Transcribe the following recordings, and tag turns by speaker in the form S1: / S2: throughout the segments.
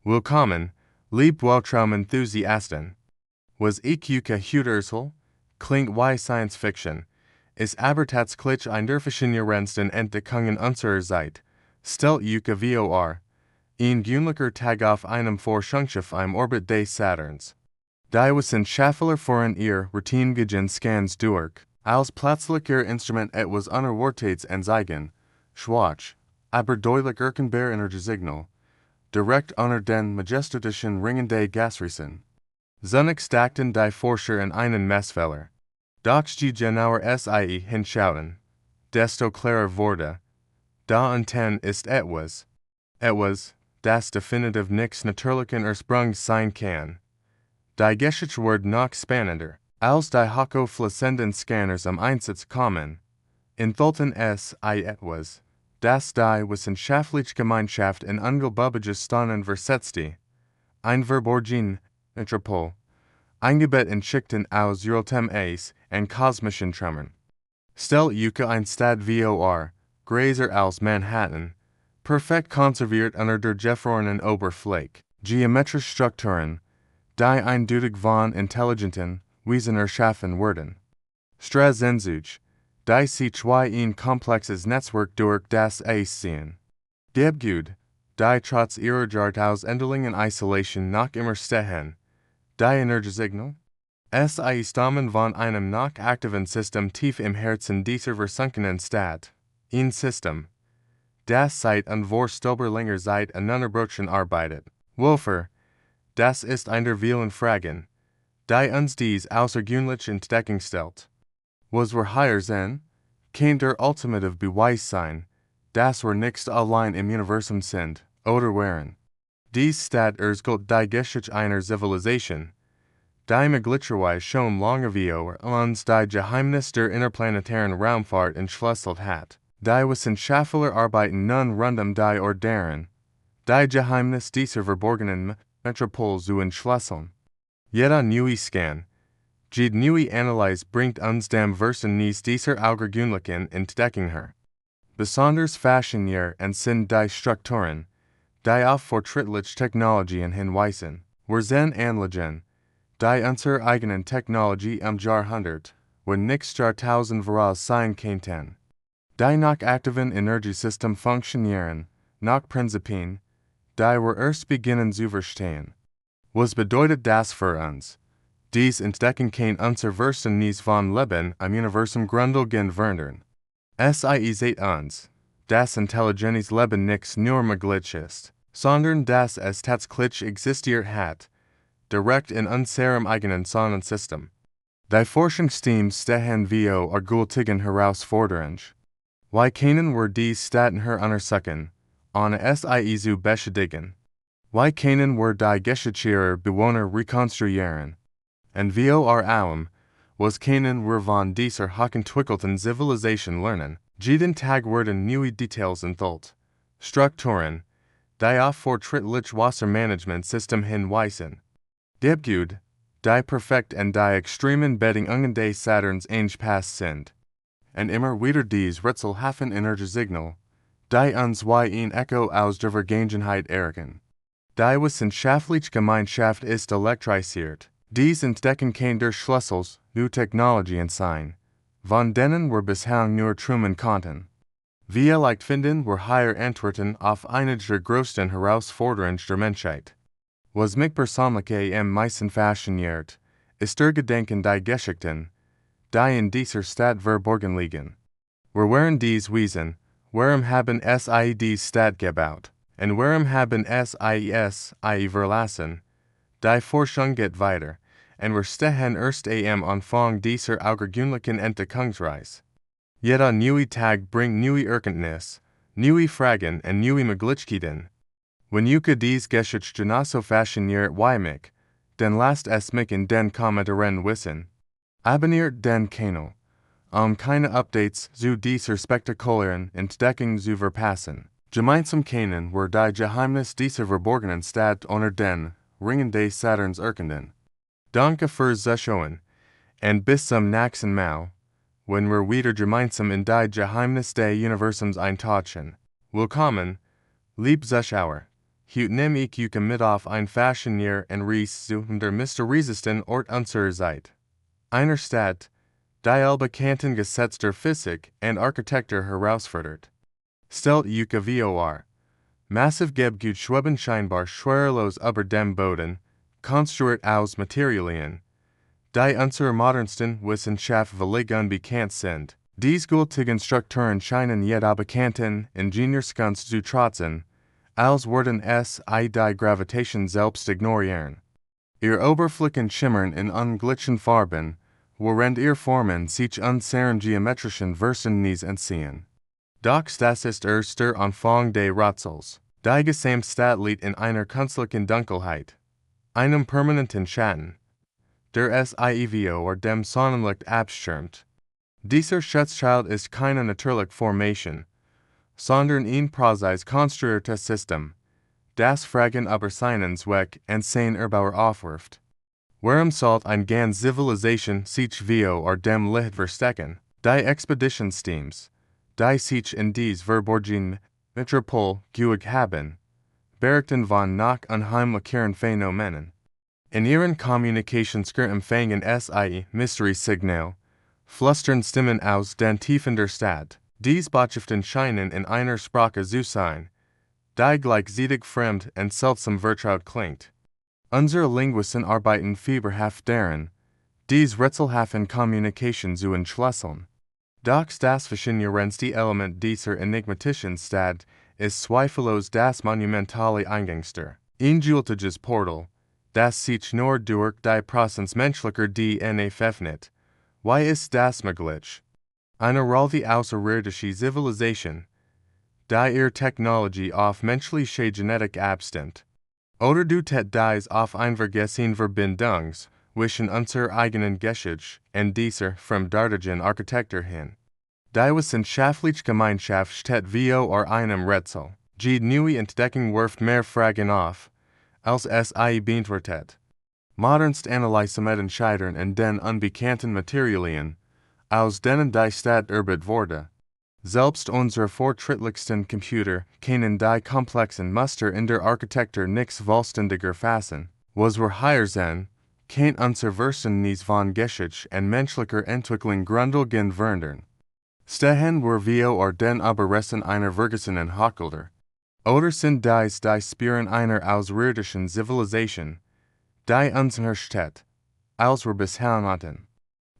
S1: Willkommen, liebe Weltraum-Enthusiasten. Was ich Yuka Hutersel? Klingt wie Science Fiction. Ist aber tatsächlich ein der faszinierendsten Entdeckungen unserer Zeit. Stellt Yuka vor. Ein gewöhnlicher Tag auf einem Forschungsschiff im Orbit des Saturns. Die Wissenschaftler führen ihre Routinegegen Scans durch. Als plötzlicher Instrument etwas Unerwartetes anzeigen. Schwach, aber deutlich erkennbar Energiesignal. Direkt unter den majestatischen Ringen des Gasriesen. Zunächst stackten die Forscher in einen Messfehler. Doch je genauer sie hinschauten, desto klarer wurde. Da unten ist etwas, das definitiv nichts natürlichen Ursprungs sein kann. Die Geschichte wird noch spannender, als die hochfließenden Scanners am Einsatz kommen. Enthüllten etwas, das die wissenschaftliche Gemeinschaft in unglaubliche Staunen versetzte. Ein verborgenes Metropol, eingebettet in Schichten aus Uraltem Eis und kosmischen Trümmern. Stellt Yuka ein Stadt vor, größer als Manhattan, perfekt konserviert unter der gefrorenen Oberfläche, geometrische Strukturen, die eindeutig von intelligenten Wesen erschaffen wurden. Straßenzug, die sich wie ein komplexes Netzwerk durch das Eis ziehen. Gebäude, die trotz ihrer Jahrtausendlichen Isolation noch immer stehen. Die Energiesignal? Sie stammen von einem noch aktiven System tief im Herzen dieser versunkenen Stadt. Ein System, das seit unvorstellbarer Zeit ununterbrochen arbeitet. Wofür? Das ist eine der vielen Fragen, die uns dies außergewöhnliche Entdeckung stellt. Was wir hier sehen, kann der ultimative Beweis sein, dass wir nicht allein im Universum sind, oder waren. Dies Stadt erzählt die Geschichte einer Zivilisation, die möglicherweise schon lange vor uns die Geheimnis der interplanetaren Raumfahrt entschlüsselt hat. Die Wissenschaftler arbeiten nun rund die Ordnung, die Geheimnis dieser verborgenen Metropol zu entschlüsseln. Jeder neue Scan, jede neue Analyse bringt uns dem Verständnis dieser außergewöhnlichen Entdeckung her. Besonders faszinierend sind die Strukturen, die auf fortschrittliche Technologien hinweisen. Wir sehen Anlagen, die unsere eigenen Technologie im Jahrhundert, wenn nicht Jahrtausend voraus sein könnten. Die nach aktiven Energiesystem funktionieren, nach Prinzipien, die wir erst beginnen zu verstehen. Was bedeutet das für uns? Dies Entdecken kann unser Verständnis von Leben im Universum grundlegend verändern. Sie zeigt uns, dass intelligentes Leben nicht nur möglich ist, sondern dass es tatsächlich existiert hat, direkt in unserem eigenen Sonnensystem. Die Forschungsteams stehen vor gültigen Herausforderungen. Wie können wir dies Staaten untersuchen, ohne sie zu beschädigen? Wie können wir die Geschichte ihrer Bewohner rekonstruieren? Und vor allem, was können wir von dieser hochentwickelten Zivilisation lernen? Jeden Tag werden neue Details enthüllt. Strukturen, die auf fortschrittliche Wassermanagementsystem hinweisen. Gebäude, die perfekt und die extremen Bedingungen des Saturns angepasst sind. Und immer wieder dies rätselhaften Energiesignal, die uns wie ein Echo aus der Vergangenheit erkennen. Die wissenschaftliche Gemeinschaft ist elektrisiert. Dies Entdecken kann der Schlüssel zu Technologien sein, von denen wir bislang nur träumen konnten. Vielleicht finden wir hier Antworten auf eine der größten Herausforderungen der Menschheit. Was mich persönlich am meisten fasziniert, ist der Gedanken die Geschichten, die in dieser Stadt verborgen liegen. Wir waren dies Wesen, warum haben sie die Stadt gebaut, und warum haben sie verlassen? Die Forschung geht weiter, und wir stehen erst am Anfang dieser außergewöhnlichen Entdeckungsreise. Jeder neue Tag bringt neue Erkenntnis, neue Fragen und neue Möglichkeiten. Wenn Yuka dies Geschichte genauso fasziniert wie mich, dann lasst es mich in den Kommentaren wissen. Abonniert den Kanal, keine Updates zu dieser spektakulären Entdeckung zu verpassen. Gemeinsam können wir die Geheimnis dieser verborgenen Stadt unter den Ringen des Saturns erkennen. Danke fürs Zuschauen, und bis zum nächsten Mal, wenn wir wieder gemeinsam in die Geheimnis des Universums eintauchen. Willkommen, liebe Zuschauer. Hut nimm ich mit auf ein Fashionnier en Ries zu unter Mr. Resisten Ort unserer Zeit. Einer Stadt, die bekannten Gesetz der Physik and Architektur herausfordert. Stellt vor. Massiv Gebgut schweben scheinbar schwerelos über dem Boden, konstruiert aus Materialien, die unserer modernsten Wissenschaft völlig unbekannt sind. Dies gültigen Strukturen scheinen jeder bekannten Ingenieurskunst zu trotzen, als würden die Gravitation selbst ignorieren. Ihr Oberflächen schimmern in ungleichen Farben, während ihr Formen sich unseren geometrischen Verständnis entziehen. Doch das ist erst der Anfang des Rätsels. Die gesamte Stadt liegt in einer künstlichen Dunkelheit, einem permanenten Schatten, der Sievo or dem Sonnenlicht abschirmt. Dieser Schutzschild ist keine natürliche Formation, sondern ein präzise konstruiertes System, das Fragen über seinen Zweck und seine Erbauer aufwirft. Warum sollte eine ganze Zivilisation sich vor dem Licht verstecken? Die Expeditionsteams, die sich in dies verborgene Metropol geübt haben, berichten von nach unheimlichen Phänomenen. In ihren Kommunikationsger empfangen Mystery-Signal, flüstern Stimmen aus den Tiefen der Stadt. Dies Botschaften scheinen in einer Sprache zu sein, die gleichzeitig fremd und seltsam vertraut klingt. Unsere Linguisten arbeiten fieberhaft daran, dies rätselhaften Kommunikation zu entschlüsseln. Doch das faszinierendste Element dieser enigmatischen Stadt ist zweifellos das monumentale Eingangstür. Ein gültiges Portal, das sich nur durch die Präsenz menschlicher DNA öffnet. Wie ist das möglich? Eine Rolle außerirdische Zivilisation, die ihre Technologie auf menschliche Genetik abstimmt. Oder deutet dies auf ein vergessene Verbindung zwischen unserer eigenen Geschichte und dieser fremdartigen Architektur hin. Die wissenschaftliche Gemeinschaft steht vor einem Rätsel. Die neue Entdeckung wirft mehr Fragen auf, als es beantwortet. Modernst Analyse mit Entscheidern in den unbekannten Materialien, aus denen die Stadt erbaut wurde. Selbst unsere fortschrittlichsten Computer können die komplexen Muster in der Architektur nichts vollständiger fassen. Was wir hier sehen, kann unser Verständnis von Geschichte und menschlicher Entwicklung grundlegend verändern. Stehen wir vor den Überresten einer vergessenen Hochkultur. Oder sind dies die Spuren einer außerirdischen Zivilisation, die uns herrscht, als wir bisher hatten.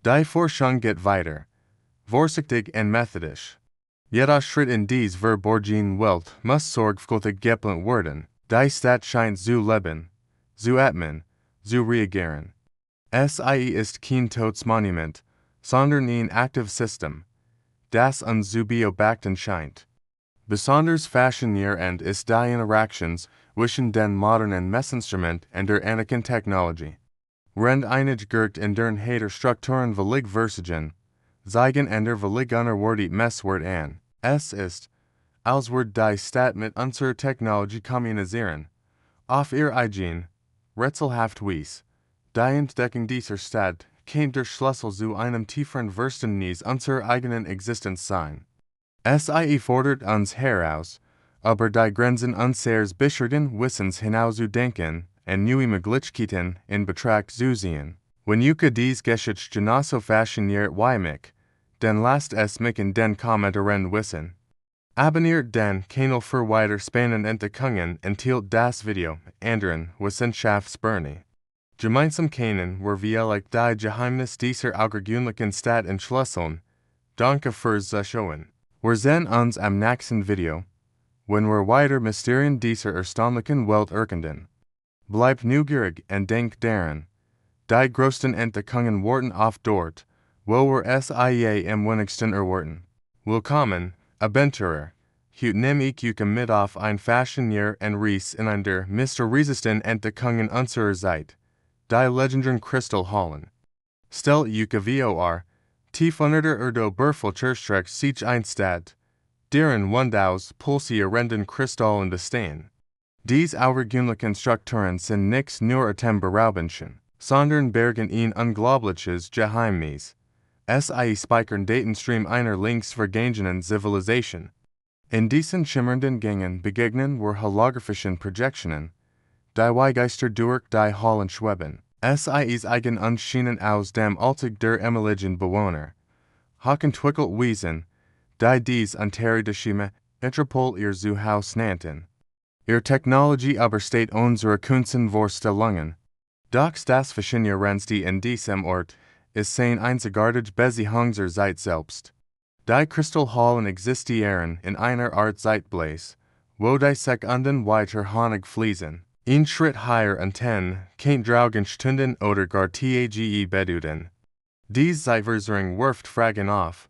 S1: Die Forschung geht weiter, vorsichtig und methodisch. Jeder Schritt in dies verborgene Welt muss sorgfältig geplant werden. Die Stadt scheint zu leben, zu atmen, zu reagieren. Ist kein totes Monument, sondern ein aktives System, das uns zu beobachten scheint. Besonders faszinierend ist die Interaktions zwischen den modernen Messinstrument und der antiken Technologie. Während einige Gert in deren Hater Strukturen völlig versagen, zeigen der völlig unerwartet Messwert an. Es ist, als würde die Stadt mit unserer Technologie kommunizieren. Auf ihr eigen, rätselhaft Weise. Die Entdeckung dieser Stadt kann der Schlüssel zu einem tieferen Verständnis unserer eigenen Existenz sein. Es fordert uns heraus, über die Grenzen unseres bisherigen Wissens hinaus zu denken und neue Möglichkeiten in Betracht zu ziehen. Wenn ich dies Geschichte genauso fasziniert wie mich, dann lasst es mich in den Kommentaren wissen. Abonniert den Kanal für weiter spannende Entdeckungen und teilt das Video anderen Wissenschaftsbürni. Gemeinsam können wir die Geheimnis dieser außergewöhnlichen Stadt entschlüsseln. Danke fürs Zuschauen. Wir sehen uns am nächsten Video, wenn wir weiter Mysterien dieser erstaunlichen Welt erkunden. Bleibt neugierig und denkt daran, die größten Entdeckungen warten auf dort, wo wir es am wenigsten erwarten. Willkommen, Abenturer. Hut nimm ich mit auf ein Fashionnier en Ries in einer Mr. Resisten Entdeckungen unserer Zeit, die legendären Kristallhallen. Stellt euch vor, tief unter der Erde befüllt sich ein Stadt, deren Wundaus pulsierenden Kristallen bestehen. Dies außergewöhnlichen Strukturen sind nichts nur atemberaubendchen, sondern bergen ein unglaubliches Geheimnis. Speichern Datenstream einer längst vergangenen Zivilisation. In diesen schimmernden Gängen begegnen wir holographischen Projektionen, die Weihgeister durch die Hallen schweben. SIEs eigen Anschienen aus dem Alltag der Emiligen Bewohner. Hochentwickelt Wiesen, die dies unterschiedliche Metropol ihr Zuhause nannten. Ihr Technologie aber steht unsere Kunstenvorstellungen. Doch das Faszinierendste in diesem Ort ist sein einzigartige Beziehungser Zeit selbst. Die Kristallhallen existieren in einer Art Zeitblaze, wo die Sekunden weiter Honig fließen. Ein Schritt higher unten, kein Draugenstunden oder gar Tage bedeuten. Dies Zeitversuchung wirft Fragen auf,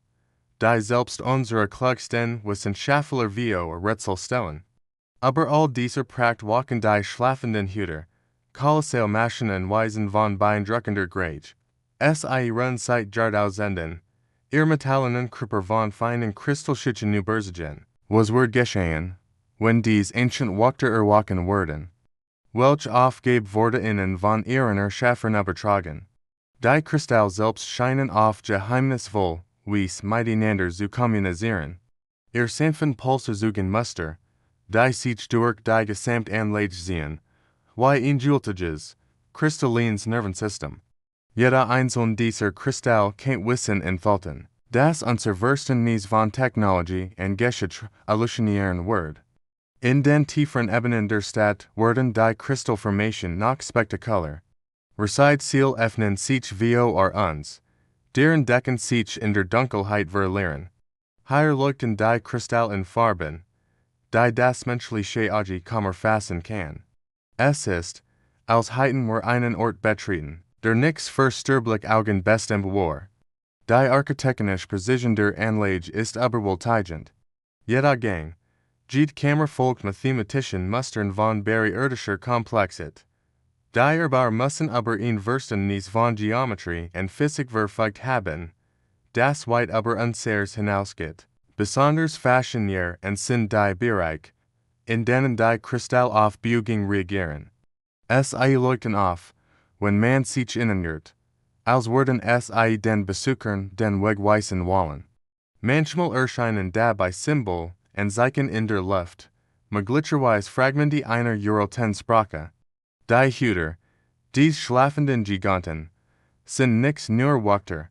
S1: die selbst unsere klügsten Wissenschaftler wie Rätsel stellen. Aber all dieser Pracht walken die schlafenden Hüter, kolossal Maschinen weisen von beeindruckender Grage. Sie run seit Jahrtausenden, ihr metallenen Körper von feinen Kristallschichten übersiegen. Was wird geschehen, wenn dies ancient Wachter erwachen werden? Welch Aufgabe wurde ihnen von ihren Erschaffern übertragen? Die Kristall selbst scheinen auf geheimnisvoll, wies miteinander zu kommunizieren. Ihr sanften Pulse zugen Muster, die sich durch die Gesamtanlage ziehen, wie ein gültiges, kristallines Nervensystem. Jeder einzelne dieser Kristall kennt Wissen entfalten, das unser Verständnis von Technologie und Geschichte illusionieren wird. In den tieferen Ebenen der Stadt werden die Kristallformationen noch spektakulärer. Ziel öffnen sich vor uns, deren Decken sich in der Dunkelheit verlieren. Hier leuchten die Kristall in Farben, die das menschliche Auge kaum erfassen kann. Es ist, als hätten wir einen Ort betreten, der nichts für sterbliche Augen bestimmt war. Die architektonische Präzision der Anlage ist überwältigend. Jeder Gang, jede Kammer folgt mathematischen Mustern von irdischer Komplexität. Die Erbauer müssen aber ein Verständnis von Geometrie und Physik verfügt haben, das weit über unseres hinausgeht. Besonders faszinierend sind die Bereiche, in denen die Kristall auf Bewegung reagieren. Sie leuchten auf, wenn man sich innert, als würden sie den Besuchern den Weg weisen wollen. Manchmal erscheinen dabei Symbole und Zeichen in der Luft, möglicherweise Fragmente einer Eurotensprache. Die Hüter, die schlafenden Giganten, sind nichts nur Wachter,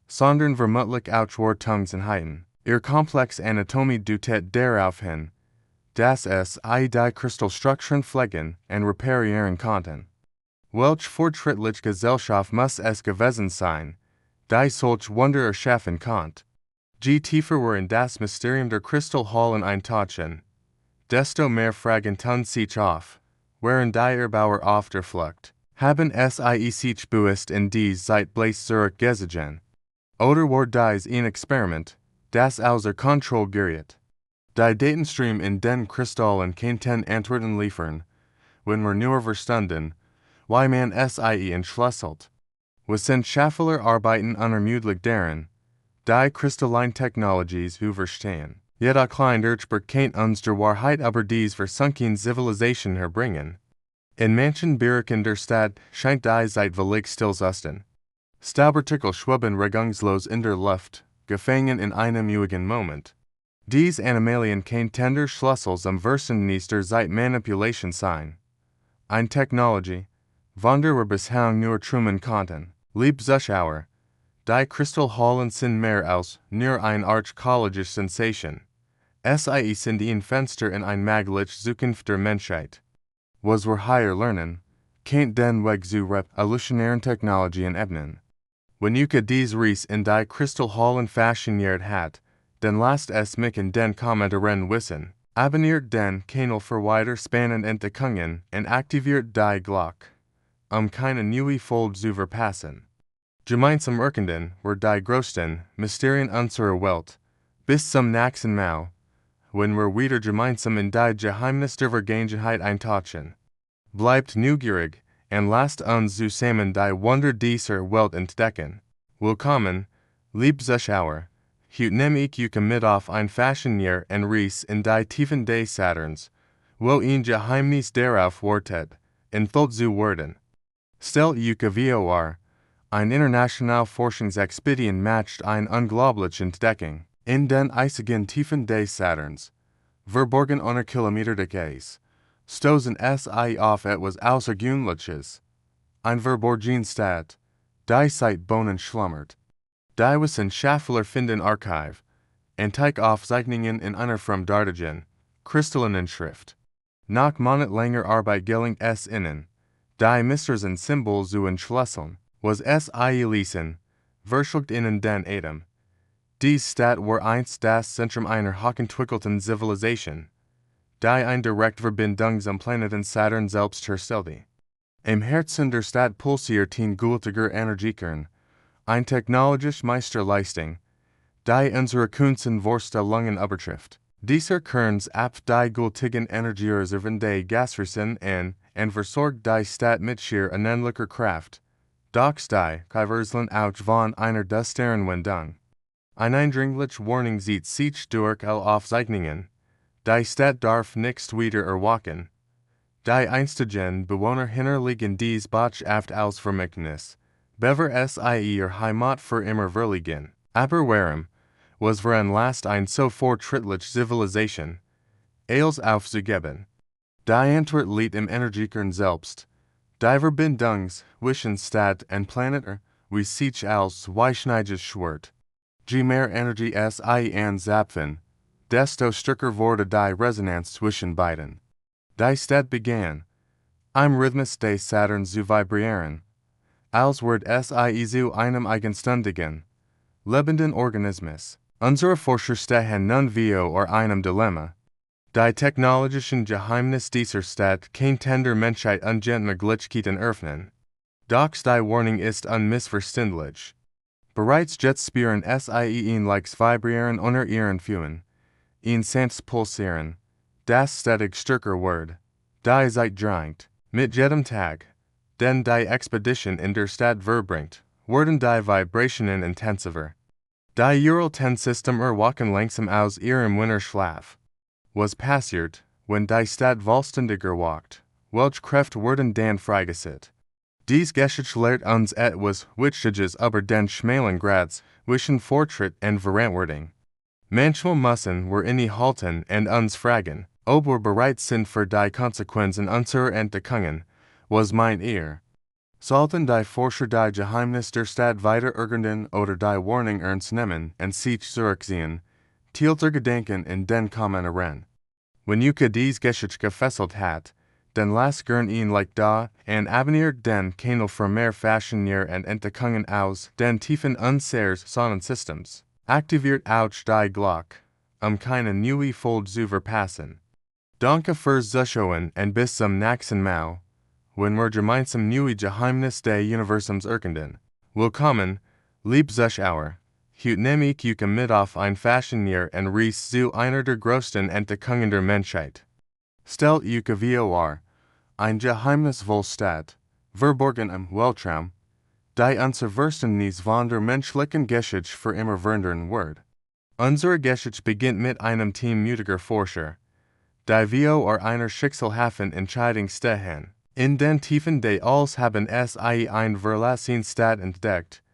S1: sondern vermutlich Outwardtungseinheiten. Ihr Komplex Anatomie deutet darauf hin, dass die Kristallstrukturen pflegen und reparieren konnten. Welch fortschrittliche Gesellschaft muss es gewesen sein, die solch Wunder erschaffen konnte. Je tiefer wir in das Mysterium der Kristallhallen eintauchen, desto mehr Fragen tun sich auf, während die Erbauer auf der Flucht. Haben sie sich bewusst in die Zeitblaze zurückgezogen? Oder war dies ein Experiment, das außer Kontrolle geriet? Die Datenstream in den Kristallen könnten Antworten liefern, wenn wir nur verstanden, wie man sie entschlüsselt. Wissenschaftler arbeiten unermüdlich daran, die kristallinen Technologies zu verstehen. Jeder Kleindertsberg kennt uns der Wahrheit über dies versunken Zivilisation herbringen. In manchen Bereichen der Stadt scheint die Zeit völlig stillzustehen. Staubpartikel schweben regungslos in der Luft, gefangen in einem ewigen Moment. Dies Anomalien könnten der Schlüssel zum Verständnis der Zeitmanipulation sein. Eine Technologie, von der wir bislang nur träumen konnten. Liebe Zuschauer, die Kristallhallen sind mehr als nur eine archäologische Sensation. Sie sind ein Fenster in eine magliche Zukunft der Menschheit. Was wir hier lernen, kennt den Weg zu revolutionären Technologien ebnen. Wenn ihr dies Reis in die Kristallhallen fasziniert hat, dann lasst es mich in den Kommentaren wissen. Abonniert den Kanal für weiter spannende Entdeckungen und aktiviert die Glocke, keine neue Folge zu verpassen. Gemeinsam erkunden wir die größten Mysterien unserer Welt. Bis zum nächsten Mal, wenn wir wieder gemeinsam in die Geheimnis der Vergangenheit eintauchen. Bleibt neugierig und lasst uns zusammen die Wunder dieser Welt entdecken. Willkommen, liebe Zuschauer. Heute nehme ich euch mit auf ein Faszinierend und Reis in die Tiefen des Saturns, wo ein Geheimnis darauf wartet, enthüllt zu werden. Stellt euch vor, ein international Forschungsexpedition macht eine unglaubliche Entdeckung in den eisigen Tiefen des Saturns. verborgen onder kilometer de keis. Stozen sie auf etwas außergewöhnliches. Ein verborgen Stadt. Die Zeit bonen schlummert. Die Wissenschaftler finden Archiv. Antike Aufzeichnungen in einer from Dartigen. Kristallinen Schrift. Nach monatelanger Arbeit gelingt es ihnen. Die Misters und Symbol zu entschlüsseln. Was sie lesen. Verschluckt ihnen den Atem. Die Stadt war einst das Zentrum einer hochentwickelten Zivilisation. Die ein direkt Verbindung zum Planeten Saturn selbst herstellte. Im Herzen der Stadt pulsierten gültiger Energiekern. Ein technologisch Meisterleistung. Die unsere Kunstenvorstellungen übertrifft. Dieser Kerns ab die gültigen Energiereserven des Gasreserven und versorgt die Stadt mit schier unendlicher Kraft. Doch die Kaiversland auch von einer düsteren Wendung. Ein eindringlich Warning zieht sich durch alle Aufzeichnungen. Die Stadt darf nicht wieder erwachen. Die einstigen Bewohner hinterlegen dies Botschaft als Vermächtnis. Bever sie ihr Heimat für immer verlegen. Aber warum was veranlasst ein so fortschrittliche Zivilisation als aufzugeben? Die Antwort liegt im Energiekern selbst. Die Verbindung zwischen Stadt und Planet wie sich als zweischneidiges Schwert. Je mehr Energie sie anzapfen, desto stärker wurde die Resonanz zwischen beiden. Die Stadt begann, im Rhythmus des Saturn zu vibrieren, als wird sie zu einem eigenständigen, lebenden Organismus. Unsere Forscher stehen nun vor einem Dilemma. Die technologischen Geheimnis dieser Stadt könnten der Menschheit ungent Möglichkeiten öffnen. Doch die Warnung ist unmissverständlich. Bereits jetzt spüren sie ähnliches Vibrieren unter ihren Füßen. Ihn sanft pulsieren. Das stetig stärker wird. Die Zeit drängt. Mit jedem Tag, den die Expedition in der Stadt verbringt, werden die Vibrationen intensiver. Die System erwachen langsam aus ihrem Winterschlaf. Was passiert, wenn die Stadt vollständiger wacht? Welche Kräfte werden dann freigesetzt? Dies Geschichte lehrt uns etwas Wichtiges über den schmalen Grad zwischen Fortschritt und Verantwortung. Manchmal müssen wir innehalten und uns fragen, ob wir bereit sind für die Konsequenzen unserer Entdeckungen. Was meint ihr? Sollten die Forscher die Geheimnis der Stadt weiter ergründen oder die Warnung ernst nehmen und sich zurückziehen? Tilter Gedanken in den Kommentaren. Wenn Yuka dies Geschichte gefesselt hat, dann lass gern like da und abonniert den Kanal für mehr Fashionier und Entdeckungen aus den Tiefen unseres Sonnensystems. Aktiviert auch die Glocke, keine neue Folge zu verpassen. Danke fürs Zuschauen und bis zum nächsten Mal. Wenn wir gemeinsam neue Geheimnis des Universums erkunden. Willkommen, lieb Zuschauer. Heute nehme ich Yuka mit auf ein Fashionnier und Reise zu einer der größten Entdeckungen der Menschheit. Stellt Yuka vor, ein geheimnisvolle Stadt, verborgen im Weltraum, die unser Verständnis von der menschlichen Geschichte für immer verändern wird. Unsere Geschichte beginnt mit einem Team mutiger Forscher, die vor einer schicksalhaften Entscheidung stehen. In den Tiefen des Alls haben sie eine verlassene Stadt entdeckt,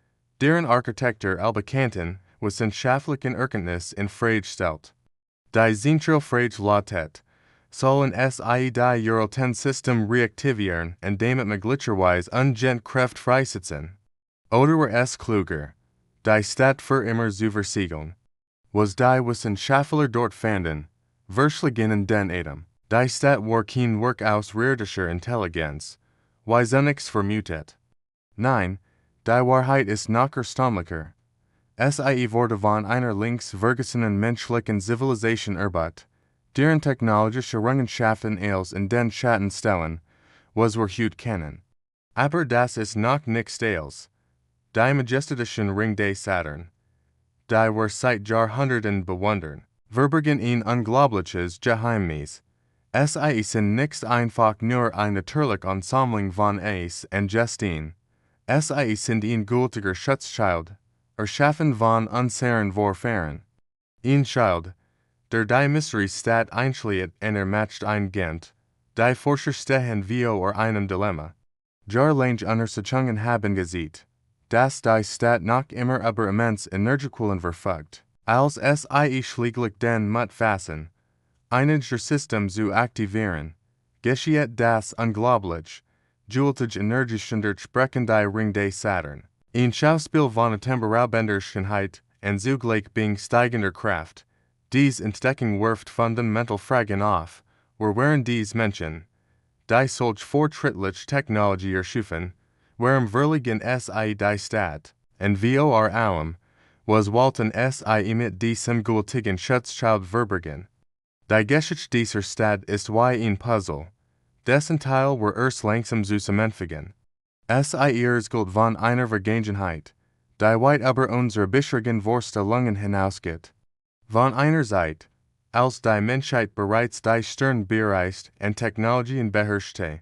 S1: deren Architektur allbekannten wissenschaftlichen Erkenntnis in Frage stellt. Die zentrale Frage lautet, sollen sie die System reaktivieren und damit möglicherweise ungent Kraft freisetzen? Oder war es kluger, die Stadt für immer zu versiegeln? Was die Wissenschaftler dort fanden, verschlingen in den Atem. Die Stadt war kein Werk aus irdischer Intelligenz, wie zunächst vermutet. Nein, die Wahrheit ist noch erstaunlicher. Sie wurde von einer links vergessenen menschlichen Zivilisation erbaut, deren technologische Errungenschaften als in den Schatten stellen, was wir heute kennen. Aber das ist noch nichts als die majestätischen Ring des Saturn, die wir seit Jahrhunderten bewundern, verbergen ein unglaubliches Geheimnis. Sie sind nicht einfach nur eine natürliche Ansammlung von Eis und Gesten. Sie sind ein gültiger Schutzschild, erschaffen von unseren Vorfahren. Ein Schild, der die Mystery-Stadt einschlägt und matcht ein Gent. Die Forscher stehen vor einem Dilemma. Jahrlange Untersuchungen haben gesehen, dass die Stadt noch immer über immens Energiequellen verfügt. Als sie schließlich den Mut fassen, Einiger System zu aktivieren. Geschieht das unglaublich, jultige Energischen der sprechende Ring des Saturn. Ein Schauspiel von Temporalbänderschenheit und zugleich Bing steigender Kraft. Dies Entdeckung wirft fundamental Fragen auf, während dies Menschen, die solch fortschrittliche Technologie erschufen, warum verliegen sie die Stadt, und vor allem, was wollten sie mit diesem gültigen Schutzschild verbergen. Die Geschichte dieser Stadt ist wie ein Puzzle, dessen Teil wir erst langsam zusammenfügen. Ihres Gold von einer Vergangenheit, die weit über unsere bisherigen Vorstellungen hinausgeht. Von einer Seite, als die Menschheit bereits die Stirn bereist und Technologien beherrschte,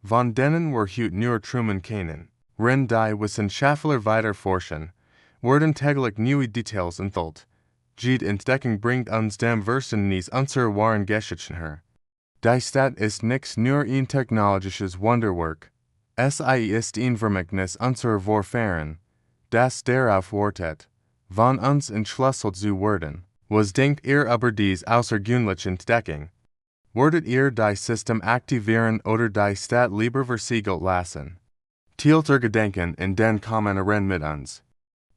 S1: von denen wir heute nur Truman kennen, wenn die Wissenschaftler weiter forschen, werden täglich neue Details enthüllt. Jede Entdeckung bringt uns dem Verständnis unserer wahren Geschichten her. Die Stadt ist nicht nur ein technologisches Wunderwerk, es ist ein Vermächtnis unserer Vorfahren, das darauf wartet, von uns entschlüsselt zu werden. Was denkt ihr über dies außergewöhnliche Entdeckung? Werdet ihr die System aktivieren oder die Stadt lieber versiegelt lassen? Teilt ihr Gedanken in den Kommentaren mit uns.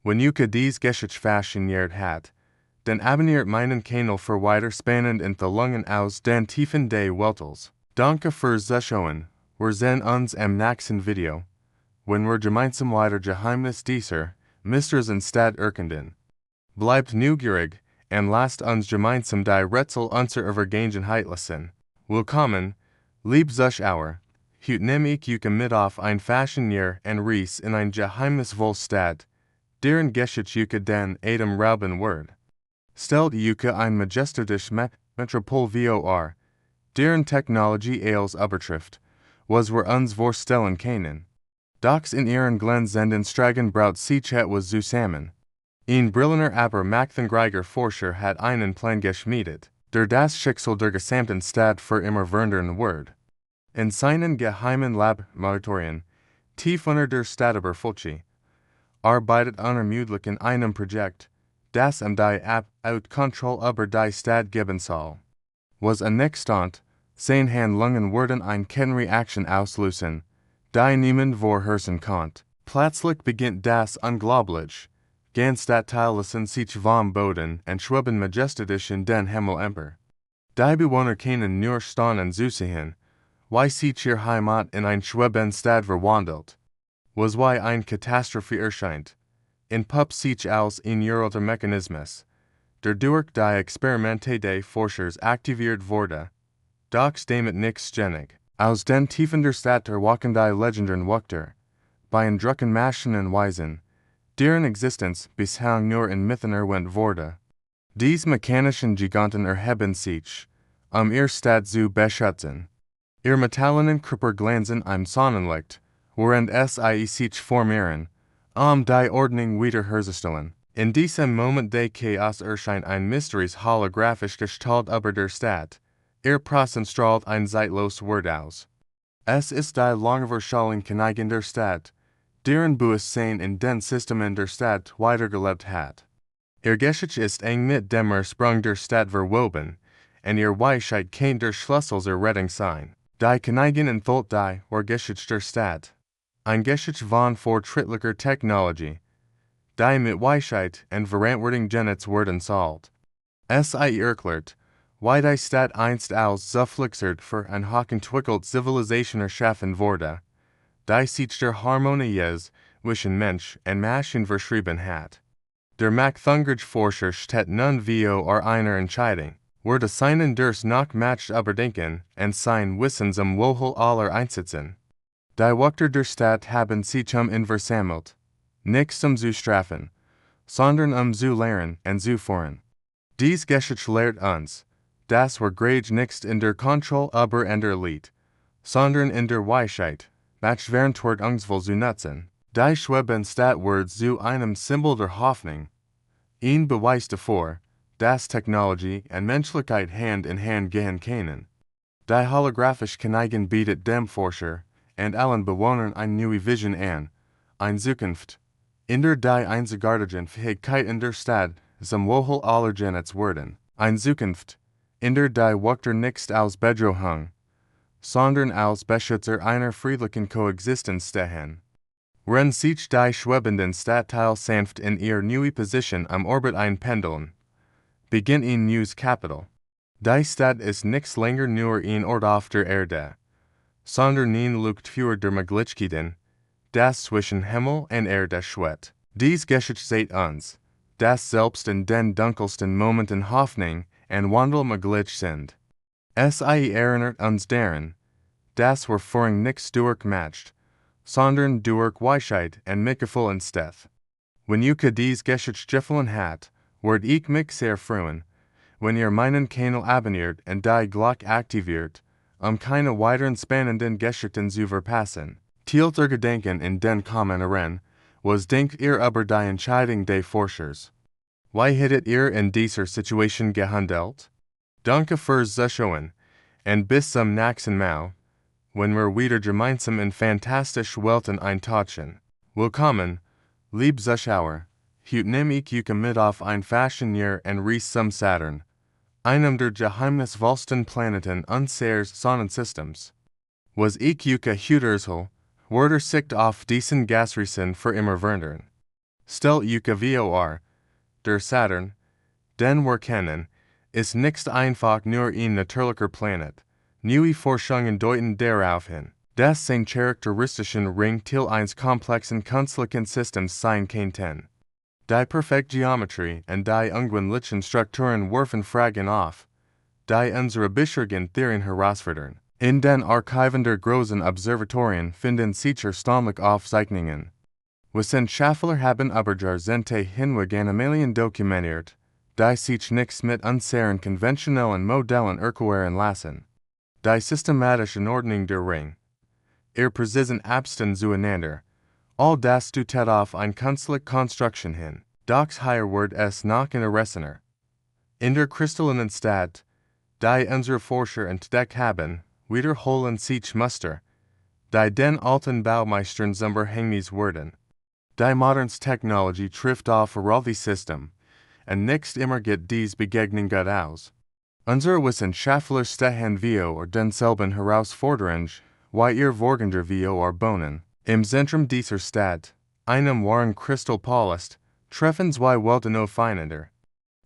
S1: Wenn ihr dies Geschichte fasziniert hat, dann abonniert meinen Kanal für weiter spannende Enthüllungen aus den Tiefen des Weltalls. Danke fürs Zuschauen, wir sehen uns im nächsten Video, wenn wir gemeinsam weiter Geheimnis dieser Mysteries in Stadt erkunden. Bleibt neugierig und lasst uns gemeinsam die Rätsel unserer Vergangenheit lassen. Willkommen, lieb Zuschauer, heute nehme ich euch mit auf ein Faszinierend und Reis in ein geheimnisvolle Stadt, deren Geschichte euch den Atem rauben wird. Stellt euch ein majestätisch Metropol vor, deren Technologie als übertrifft, was wir uns vorstellen können. Doch in ihren glänzenden Stragen braut sich etwas zusammen. Ein brillender aber mächtiger Forscher hat einen Plan geschmiedet, der das Schicksal der gesamten Stadt für immer verändern wird. In seinen geheimen Laboratorien, tief unter der Stadtoberfläche, arbeitet unermüdlich in einem Projekt, das die Kontrolle über die Stadt geben soll. Was an Instant, sein Handlungen werden eine Kettenreaktion auslösen, die niemand vorherrschen kann. Plötzlich beginnt das unglaublich. Ganz Stadtteil lassen sich vom Boden und schweben majestätisch in den Himmel empor. Die Bewohner können nur staunen zusehen, wie sich ihr Heimat in ein schwebende Stadt verwandelt. Was wie eine Katastrophe erscheint, entpuppt sich als ein uralter Mechanismus, der durch die Experimente des Forschers aktiviert wurde. Doch damit nichts ständig. Aus den Tiefen der Stadt erwachen die legendären Wächter, beeindruckenden Maschinenweisen, deren Existenz bislang nur in Mythen erwähnt wurde. Diese mechanischen Giganten erheben sich, ihr Stadt zu beschützen. Ihr metallenen Körper glänzen im Sonnenlicht, während sich formieren, die Ordnung wiederherzustellen. In diesem Moment des Chaos erscheint ein mysteriös holographisch Gestalt über der Stadt. Ihr Prassen strahlt ein zeitlos Wort aus. Es ist die langweilige Königin der Stadt, deren Bewusstsein in den Systemen der Stadt weitergelebt hat. Ihr Geschichte ist eng mit dem Ursprung der Stadt verwoben, und ihr Weisheit kann der Schlüssel zur Rettung sein. Die Königin enthüllt die Geschichte der Stadt. Ein Geschichte von fortschrittlicher Technologie, die mit Weisheit und Verantwortung genutzt werden soll. Es erklärt, wie die Stadt einst als Zufluchtsort für eine hochentwickelte Zivilisation erschaffen wurde, die sich der Harmonie zwischen Mensch und Maschine verschrieben hat. Der mächtige Forscher steht nun vor einer Entscheidung, wird seinen Durst noch matcht überdenken und sein Wissen zum Wohl aller einsetzen. Die Wächter der Stadt haben sich ihn versammelt, nicht zu strafen, sondern zu lehren und zu führen. Dies Geschichte lehrt uns, dass wir gerade nicht in der Kontrolle über andere liegt, sondern in der Weisheit, während angstvoll zu nutzen. Die schwebende Stadt wird zu einem Symbol der Hoffnung, ein Beweis dafür, dass Technologie und Menschlichkeit Hand in Hand gehen können. Die holographische Königin bietet dem Forscher und allen Bewohnern eine neue Vision an, eine Zukunft, in der die einzigartigen Fähigkeiten der Stadt zum Wohl aller genutzt werden. Eine Zukunft, der die Wuchter nicht aus Bedrohung, sondern aus Beschützer einer friedlichen Koexistenz stehen. Wenn sich die schwebenden Stadtteile sanft in ihre neue Position am Orbit einpendeln, beginnt ein neues Kapitel. Die Stadt ist nichts länger nur ein Ort auf der Erde, sondern ein Leuchtfeuer der Möglichkeiten, das zwischen Himmel und Erde schwebt. Dies Geschichte sagt uns, dass selbst in den dunkelsten Momenten Hoffnung und Wandel möglich sind. Es erinnert uns daran, dass wir Führung nichts durchmacht, sondern durch Weisheit und Mitgefühl entsteht. Wenn ihr dies Geschichte gefallen hat, wird ich mich sehr freuen, wenn ihr meinen Kanal abonniert und die Glocke aktiviert, keine weiteren spannenden Geschichten zu verpassen. Teilt ihr Gedanken in den Kommentaren, was denkt ihr über die Entscheidung des Forschers? Wie hättet ihr in dieser Situation gehandelt? Danke fürs Zuschauen, und bis zum nächsten Mal, wenn wir wieder gemeinsam in fantastische Welten eintauchen. Willkommen, liebe Zuschauer, heute nehme ich euch mit auf ein Faszinierender und Reise zum Saturn, einem der geheimnisvollsten Planeten unseres Sonnensystems. Was ich euch heute erzähle, wird Sicht auf diesen Gasriesen für immer wandern. Stellt euch vor, der Saturn, den wir kennen, ist nicht einfach nur ein natürlicher Planet. Neue Forschungen deuten darauf hin, dass sein charakteristischen Ring Teil eines komplexen künstlichen Systems sein könnten. Die perfekte Geometrie und die ungewöhnlichen Strukturen werfen Fragen auf, die unsere bisherigen Theorien herausfordern. In den Archiven der großen Observatorien finden sich erstaunliche Aufzeichnungen. Wissenschaftler haben über Jahrzehnte hinweg Anomalien dokumentiert, die sich nicht mit unseren konventionellen Modellen erklären lassen. Die systematische Ordnung der Ring, ihr präzisen Abstand zueinander, all das deutet auf eine künstliche Konstruktion hin. Doch hier wird es noch interessanter. In der kristallinen Stadt, die unsere Forscher entdeckt haben, wiederholen sich Muster, die den alten Baumeistern unverhängnis wurden. Die modernste Technologie trifft auf ihr System, und nicht immer geht dies Begegnung gut aus. Unsere Wissenschaftler stehen vor denselben Herausforderungen, wie ihr Vorgänger vor Bohnen. Im Zentrum dieser Stadt, einem wahren Kristallpalast, treffen zwei Welten aufeinander.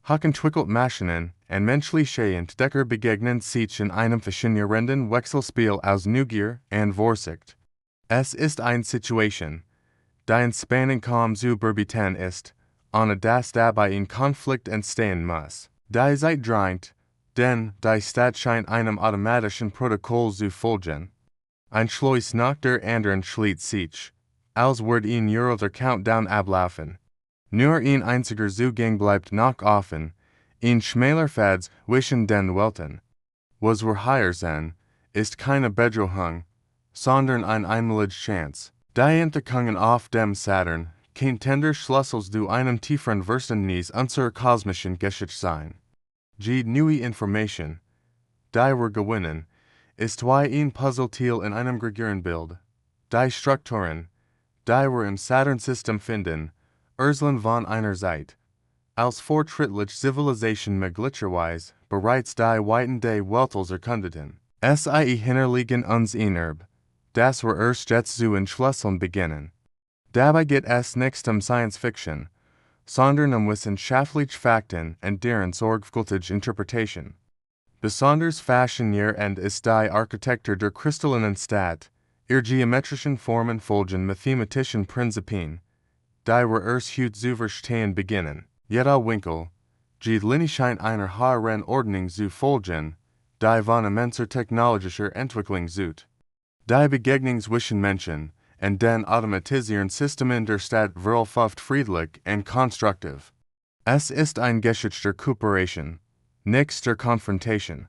S1: Hochentwickelt Maschinen und menschliche Entdecker begegnen sich in einem faszinierenden Wechselspiel aus Neugier und Vorsicht. Es ist eine Situation, die in Spannung kaum zu überbieten ist, ohne dass dabei ein Konflikt entstehen muss. Die Zeit drängt, denn die Stadt scheint einem automatischen Protokoll zu folgen. Ein Schloss nach der anderen schließt sich, als würde ein der Countdown ablaufen. Nur ein einziger Zugang bleibt noch offen, ein schmaler Pfad zwischen den Welten. Was wir hier sehen, ist keine Bedrohung, sondern eine einmalige Chance. Die Entdeckungen auf dem Saturn könnten der Schlüssel zu einem tieferen Verständnis unserer kosmischen Geschichte sein. Die neue Information, die wir gewinnen, ist wie ein Puzzleteil in einem Gregierenbild. Die Strukturen, die wir im Saturn-System finden, erzählen von einer Zeit, als fortschrittliche Zivilisation möglicherweise bereits die Weiten des Weltalls erkundeten. Es hinterliegen uns ein Erbe, das wir erst jetzt zu entschlüsseln beginnen. Dabei geht es nicht Science Fiction, sondern wissenschaftliche Fakten und deren sorgfältige Interpretation. Besonders faszinierend ist die Architektur der kristallinen Stadt, ihre geometrischen Formen folgen mathematischen Prinzipien, die wir erst heute zu verstehen beginnen. Jeder Winkel, die Linie scheint einer höheren Ordnung zu folgen, die von immenser technologischer Entwicklung zeugt. Die Begegnung zwischen Menschen und den automatisierten Systemen der Stadt verläuft friedlich und konstruktiv. Es ist eine Geschichte der Kooperation, nicht der Konfrontation.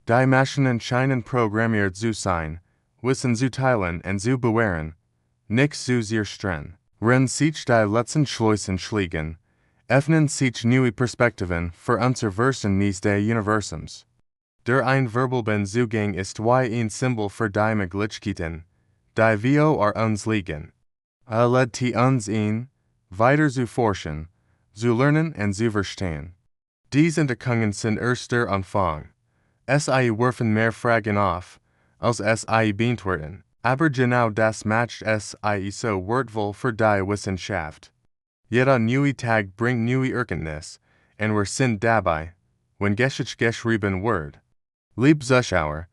S1: Die Maschinen scheinen programmiert zu sein, Wissen zu teilen und zu bewähren, nicht zu zerstreuen. Wenn sich die letzten Schleusen schließen, öffnen sich neue Perspektiven für unser Verständnis des Universums. Der einverbalen Zugang ist wie ein Symbol für die Möglichkeiten, die wir uns liegen. Lädt uns ein, weiter zu forschen, zu lernen und zu verstehen. Diese Entdeckungen sind erst der Anfang. Sie werfen mehr Fragen auf, als sie beantworten. Aber genau das macht sie so wertvoll für die Wissenschaft. Jeder neue Tag bringt neue Erkenntnis, und wir sind dabei, wenn Geschichte geschrieben wird. Lieb Zuschauer,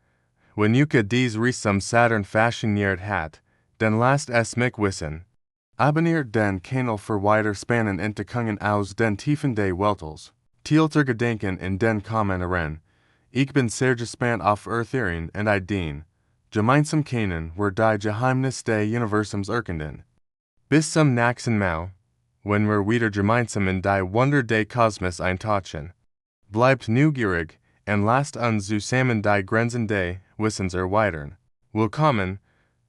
S1: wenn Yuka dies Risum Saturn fasziniert hat, dann lasst es mich wissen. Abonniert den Kanal für weiter spannende Entdeckungen aus den Tiefen des Weltalls. Teilt Gedanken in den Kommentaren. Ich bin sehr gespannt auf Earth-Theorien und Ideen. Gemeinsam kennen wir die Geheimnis des Universums erkunden. Bis zum nächsten Mal, wenn wir wieder gemeinsam in die Wunder des Kosmos eintauchen. Bleibt neugierig und lasst uns zusammen die Grenzen des Wissens erweitern. Willkommen,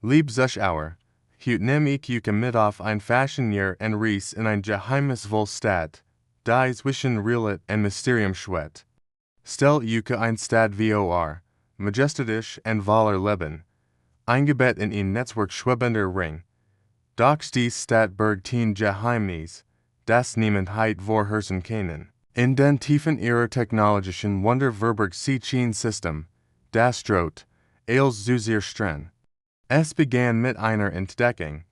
S1: lieb Zuschauer. Heute nehme ich euch mit auf ein faszinierender und Reis in ein geheimnisvolle Stadt, die zwischen Realität und Mysterium schwebt. Stellt euch ein Stadt vor, majestatisch und voller Leben, eingebettet in ein Netzwerk schwebender Ring. Doch die Stadt birgt ein Geheimnis, das niemand heute vorherrschen kann. In den Tiefen ihrer technologischen Wunder verbergt sich ein System, das droht, als zu zerstreuen. Es begann mit einer Entdeckung.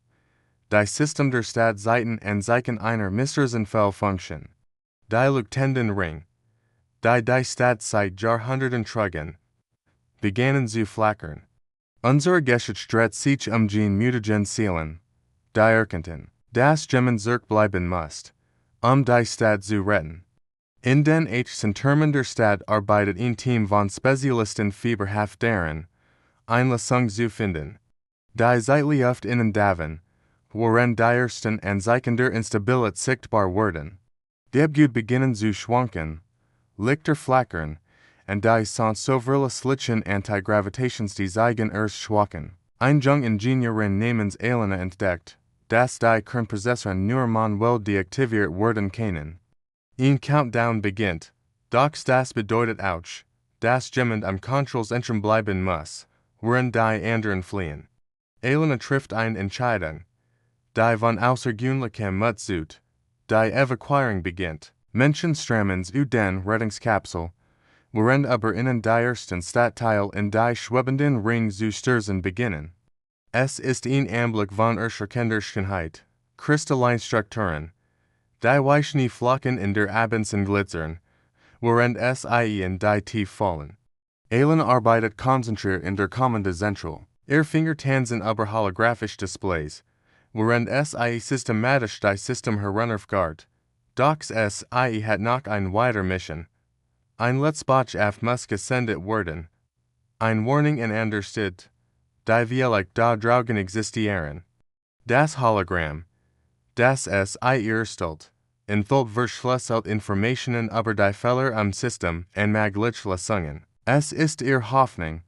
S1: Das System der Stadt Zeiten und Zeichen einer mysteriösen Fehlfunktion. Die leuchtenden Ring, die Stadt seit Jahrhunderten trugen, begannen zu flackern. Unsere Geschichte dreht sich den mutagen Zielen, die erkannten, das Gemmen zurückbleiben muss, die Stadt zu retten. In den Zentren der Stadt arbeitet ein Team von Spezialisten fieberhaft daran, eine Lösung zu finden. Die zeitlich oft innen daven, worin die ersten Anzeichen der Instabilität sichtbar werden. Die Abgut beginnen zu schwanken, Lichter flackern, und die sind soverlichen Antigravitationsdesign erst schwachen. Ein jung Ingenieurin namens Elena entdeckt, dass die Kernprozessoren nur manuell deaktiviert werden können. Ein Countdown beginnt, doch das bedeutet auch, dass jemand am Kontrollzentrum bleiben muss, während die anderen fliehen. Elena trifft eine Entscheidung, die von außergewöhnlichem Mut zut. Die Evakuierung beginnt. Menschen strömen zu den Rettungskapsel, während aber innen die ersten Stadtteile in die schwebenden Ring zu stürzen beginnen. Es ist ein Anblick von erschreckender Schönheit, Kristalleinstrukturen, die weichen Flocken in der Abendsen glitzern, während sie in die Tief fallen. Elena arbeitet konzentriert in der kommenden Zentral. Ihr Finger tanzen aber holographisch Displays, während sie systematisch die System herunterfährt. Doch sie hat noch eine weitere Mission. Ein Letztbotschaft muss gesendet werden. Ein Warning in understood, die vielleicht da draugen existieren. Das Hologramm, das sie erstellt, enthüllt verschlüsselt Informationen über die Fehler am System und magliche Lösungen. Es ist ihr Hoffnung,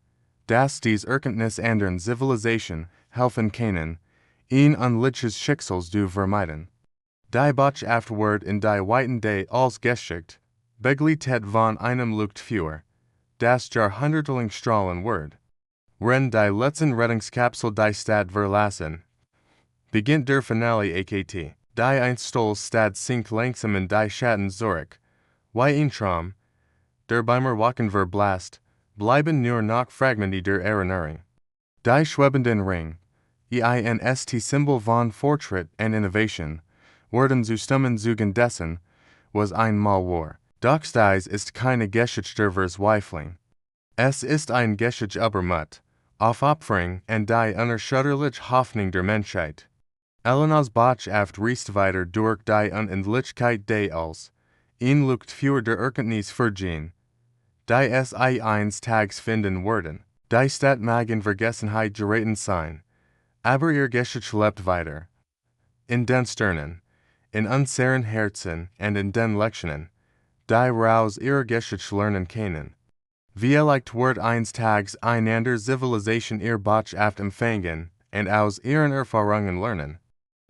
S1: dass dies Erkenntnis anderen Zivilisationen helfen können, ein unliches Schicksal zu vermeiden. Die Botschaft wird in die Weiten des Alls geschickt, begleitet von einem Leuchtfeuer, das jahrhundertelang strahlen wird. Wenn die letzten Rettungskapsel die Stadt verlassen, beginnt der Finale AKT. Die Einstellstadt sinkt langsam in die Schatten zurück. Wie ein Traum, der beim Erwachen verblasst, bleiben nur noch Fragmente der Erinnerung. Die schwebenden Ring, Symbol von Fortschritt und Innovation, werden zu Stimmen zugen dessen, was einmal war. Doch dies ist keine Geschichte der Verzweiflung. Es ist ein Geschichte über Mut, Aufopferung und die unerschütterliche Hoffnung der Menschheit. Elenas Botschaft reist weiter durch die Unendlichkeit des Alls, ein Leuchtfeuer der Erkenntnis vergehen, die sie eines Tages finden werden. Die Stadt mag in Vergessenheit geraten sein, aber ihr Geschichte lebt weiter. In den Sternen, in unseren Herzen und in den Lektionen, die wir aus ihrer Geschichte lernen können. Vielleicht wird eines Tages eine andere Zivilisation ihre Botschaft empfangen und aus ihren Erfahrungen lernen.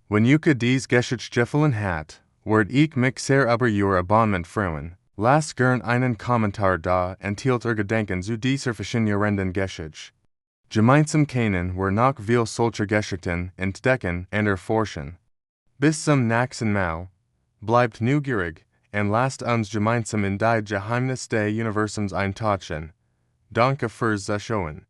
S1: Wenn Yuka dies Geschichte gefallen hat, wird ich mich sehr über ihr Abonnement freuen. Lasst gern einen Kommentar da und teilt Gedanken zu dieser faszinierenden Geschichte. Gemeinsam können wir noch viel solcher Geschichten entdecken und erforschen. Bis zum nächsten Mal, bleibt neugierig und lasst uns gemeinsam in die Geheimnis des Universums eintauchen. Danke fürs Zuschauen.